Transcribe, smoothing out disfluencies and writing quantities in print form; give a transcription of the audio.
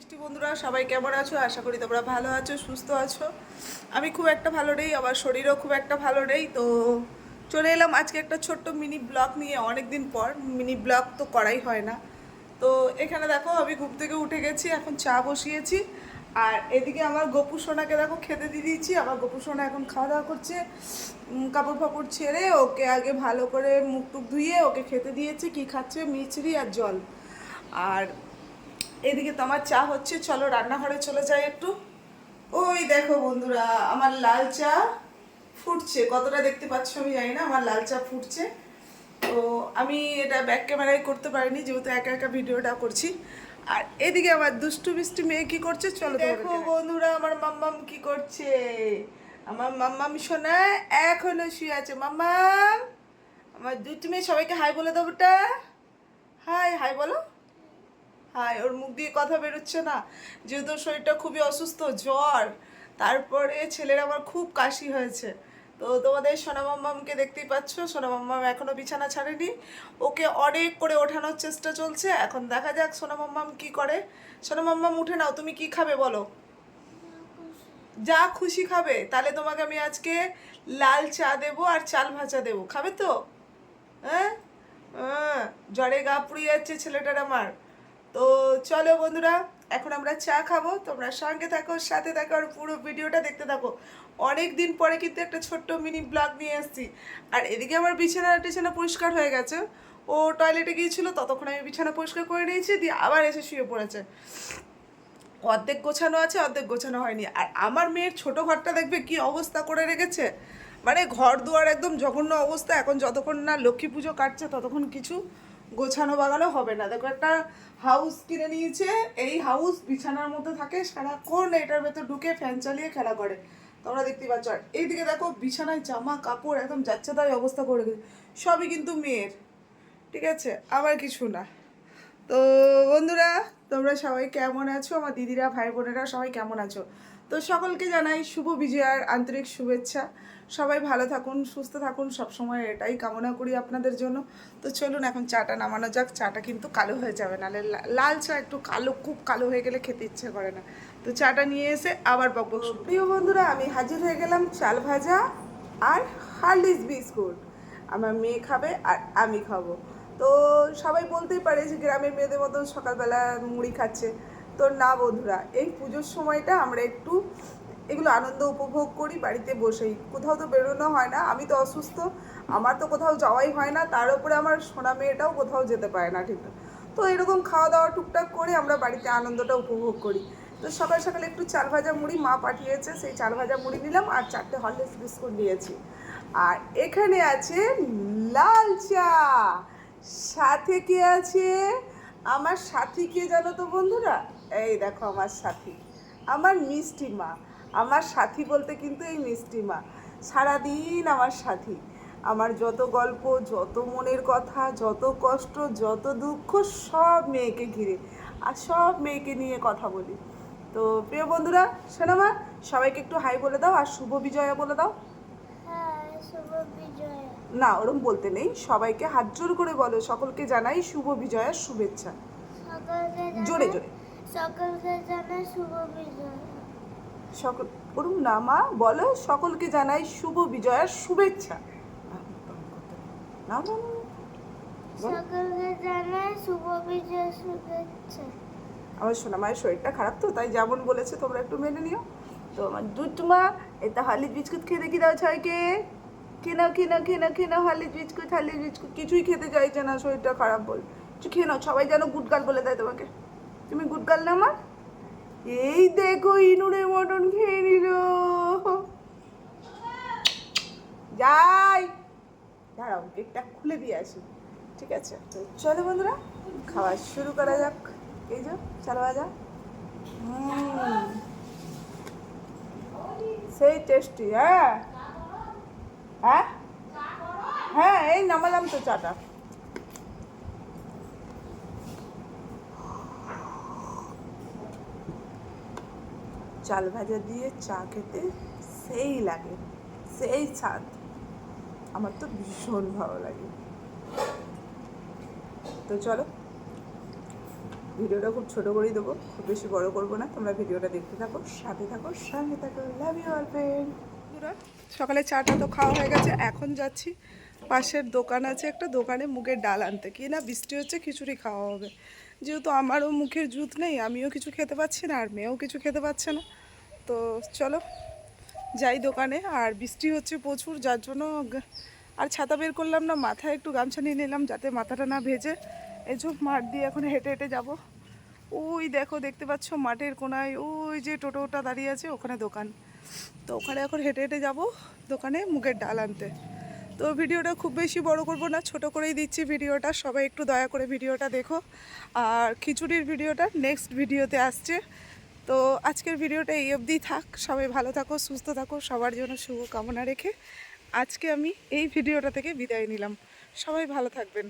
মিষ্টি বন্ধুরা সবাই কেমন আছো? আশা করি তোমরা ভালো আছো, সুস্থ আছো। আমি খুব একটা ভালো নেই, আমার শরীরও খুব একটা ভালো নেই। তো চলে এলাম আজকে একটা ছোট্ট মিনি ব্লগ নিয়ে। অনেক দিন পর মিনি ব্লগ তো করাই হয় না। তো এখানে দেখো আমি ঘুম থেকে উঠে গেছি, এখন চা বসিয়েছি। আর এদিকে আমার গপু সোনাকে দেখো খেতে দিয়ে দিয়েছি। আমার গপু সোনা এখন খাওয়া দাওয়া করছে। কাপড় ফাপড় ছেড়ে ওকে আগে ভালো করে মুখ টুক ধুয়ে ওকে খেতে দিয়েছি। কি খাচ্ছে? মিচড়ি আর জল। আর এদিকে তো আমার চা হচ্ছে, চলো রান্নাঘরে চলে যাই একটু। ওই দেখো বন্ধুরা, আমার লাল চা ফুটছে। কতটা দেখতে পাচ্ছ আমি জানি না, আমার লাল চা ফুটছে। তো আমি এটা ব্যাক ক্যামেরায় করতে পারিনি, যেহেতু একা একা ভিডিওটা করছি। আর এদিকে আমার দুষ্টু মিষ্টি মেয়ে কি করছে, চলো দেখো বন্ধুরা আমার মাম্মাম কি করছে। আমার মাম্মাম সোনা এখনো শুয়ে আছে। মাম্মাম, আমার দুটি মেয়ে সবাইকে হাই বলে দেবো। হাই হাই বলো। হ্যাঁ, ওর মুখ দিয়ে কথা বেরোচ্ছে না, যেহেতু শরীরটা খুবই অসুস্থ, জ্বর। তারপরে ছেলের আমার খুব কাশি হয়েছে। তো তোমাদের সোনা মাম্মামকে দেখতেই পাচ্ছ, সোনা মাম্মাম এখনো বিছানা ছাড়েনি। ওকে অনেক করে ওঠানোর চেষ্টা চলছে। এখন দেখা যাক সোনা মাম্মাম কি করে। সোনা মাম্মাম উঠে নাও, তুমি কি খাবে বলো? যা খুশি খাবে। তাহলে তোমাকে আমি আজকে লাল চা দেবো আর চাল ভাজা দেবো, খাবে তো? হ্যাঁ, জ্বরে গা পুড়িয়ে যাচ্ছে ছেলেটার আমার। তো চলো বন্ধুরা, এখন আমরা চা খাবো। তোমরা সঙ্গে থাকো, সাথে থাকো, আর পুরো ভিডিওটা দেখতে থাকো। অনেক দিন পরে কিন্তু একটা ছোট্ট মিনি ব্লগ নিয়ে আসছি। আর এদিকে আমার বিছানা টিছানা পরিষ্কার হয়ে গেছে। ও টয়লেটে গিয়েছিল, ততক্ষণ আমি বিছানা পরিষ্কার করে নিয়েছি, দিয়ে আবার এসে শুয়ে পড়েছে। অর্ধেক গোছানো আছে, অর্ধেক গোছানো হয়নি। আর আমার মেয়ের ছোট ঘরটা দেখবে কি অবস্থা করে রেখেছে। মানে ঘর দুয়ার একদম জঘন্য অবস্থা। এখন যতক্ষণ না লক্ষ্মী পুজো কাটছে ততক্ষণ কিছু গোছানো বাগানো হবে না। দেখো একটা হাউস কিনে নিয়েছে, এই হাউস বিছানার মধ্যে থাকে সারাক্ষণ, এটার ভেতর ঢুকে ফ্যান চালিয়ে খেলা করে। তোমরা দেখতে পাচ্ছ। আর এইদিকে দেখো বিছানায় জামা কাপড় একদম যাচ্ছে তাই অবস্থা করে রেখেছে। সবই কিন্তু মেয়ের, ঠিক আছে, আবার কিছু না। তো বন্ধুরা, তোমরা সবাই কেমন আছো? আমার দিদিরা ভাই বোনেরা সবাই কেমন আছো? তো সকলকে জানাই শুভ বিজয়ার আন্তরিক শুভেচ্ছা। সবাই ভালো থাকুন, সুস্থ থাকুন, সবসময় এটাই কামনা করি আপনাদের জন্য। তো চলুন এখন চাটা নামানো যাক। চাটা কিন্তু কালো হয়ে যাবে, নাহলে লাল চা একটু কালো, খুব কালো হয়ে গেলে খেতে ইচ্ছে করে না। তো চাটা নিয়ে এসে আবার বকবক। প্রিয় বন্ধুরা, আমি হাজির হয়ে গেলাম চাল ভাজা আর হার্লিক্স বিস্কুট। আমার মেয়ে খাবে আর আমি খাবো। তো সবাই বলতেই পারে যে গ্রামের মেয়েদের মতন সকালবেলা মুড়ি খাচ্ছে। তো না বন্ধুরা, এই পুজোর সময়টা আমরা একটু এগুলো আনন্দ উপভোগ করি বাড়িতে বসেই। কোথাও তো বেরোনো হয় না, আমি তো অসুস্থ, আমার তো কোথাও যাওয়াই হয় না। তার উপরে আমার সোনা মেয়েটাও কোথাও যেতে পারে না ঠিক। তো এরকম খাওয়া দাওয়া টুকটাক করে আমরা বাড়িতে আনন্দটা উপভোগ করি। তো সকাল সকালে একটু চাল ভাজা মুড়ি মা পাঠিয়েছে, সেই চাল ভাজা মুড়ি নিলাম আর 4টে হরলিক্স বিস্কুট নিয়েছি। আর এখানে আছে লাল চা। সাথে কে আছে? আমার সাথী কে জানো তো বন্ধুরা? এই দেখো আমার সাথী, আমার মিষ্টি মা। আমার সাথী বলতে কিন্তু এই মিষ্টি মা সারাদিন আমার সাথী। আমার যত গল্প, যত মনের কথা, যত কষ্ট, যত দুঃখ, সব মেয়েকে ঘিরে আর সব মেয়েকে নিয়ে কথা বলি। তো প্রিয় বন্ধুরা, শোনো মা, সবাইকে একটু হাই বলে দাও আর শুভ বিজয়া বলে দাও। না, ওরম বলতে নেই, সবাইকে হাত জোর করে বলো, সকলকে জানাই শুভ বিজয়ার শুভেচ্ছা। জোরে জোরে সকলকে জানাই শুভ বিজয়। সকল ওরম না মা, বলো সকলকে জানাই শুভ বিজয়ার শুভেচ্ছা। না না না, সকলকে জানাই শুভ বিজয় শুভেচ্ছা। আমার সোনা মায়ের শরীরটা খারাপ, তো তাই যেমন বলেছে তোমরা একটু মেনে নিও। তো আমার দুধমা, এটা হরলিক্স বিস্কুট খেয়ে দেখি দাও ছয়কে। কিনা কিনা কিনা কিনা হরলিক্স বিস্কুট, হরলিক্স বিস্কুট কিছুই খেতে চাইছে না, শরীরটা খারাপ বল। কিছু খেয়ে নাও, সবাই যেন গুডগাল বলে দেয় তোমাকে। তুমি গুডগাল না আমার? এই দেখো ইনুরে মটন খেয়ে নিল। যাই, দাঁড়াও কেকটা খুলে দিয়ে আসি, ঠিক আছে? তো চলো বন্ধুরা, খাওয়া শুরু করা যাক। এই যে চাল ভাজা, সেই টেস্টি। হ্যাঁ হ্যাঁ হ্যাঁ, এই নামালাম তো চাটা। চাল ভাজা দিয়ে চা খেতে সেই লাগে, সেই স্বাদ। আমার তো ভীষণ ভালো লাগে। তো চলো ভিডিওটা খুব ছোটো করেই দেবো, খুব বেশি বড় করবো না। তোমরা ভিডিওটা দেখতে থাকো, সাথে থাকো, সঙ্গে থাকো। Love you all friend. সকালে চাটা তো খাওয়া হয়ে গেছে, এখন যাচ্ছি পাশের দোকান আছে একটা, দোকানে মুগের ডাল আনতে। কি না বৃষ্টি হচ্ছে, খিচুড়ি খাওয়া হবে। যেহেতু আমারও মুখের জুত নেই, আমিও কিছু খেতে পাচ্ছি না আর মেয়েও কিছু খেতে পাচ্ছে না, তো চলো যাই দোকানে। আর বৃষ্টি হচ্ছে প্রচুর, যার জন্য আর ছাতা বের করলাম না, মাথায় একটু গামছা নিয়ে নিলাম যাতে মাথাটা না ভেজে। এই যে মাঠ দিয়ে এখন হেঁটে হেঁটে যাব। ওই দেখো, দেখতে পাচ্ছ মাঠের কোনায় ওই যে টোটোটা দাঁড়িয়ে আছে, ওখানে দোকান। তো ওখানে এখন হেঁটে হেঁটে যাব দোকানে মুগের ডাল আনতে। তো ভিডিওটা খুব বেশি বড় করব না, ছোট করেই দিচ্ছি ভিডিওটা। সবাই একটু দয়া করে ভিডিওটা দেখো। আর খিচুড়ির ভিডিওটা নেক্সট ভিডিওতে আসছে। তো আজকের ভিডিওটা এই অবধি থাক। সবাই ভালো থাকো, সুস্থ থাকো, সবার জন্য শুভ কামনা রেখে আজকে আমি এই ভিডিওটা থেকে বিদায় নিলাম। সবাই ভালো থাকবেন।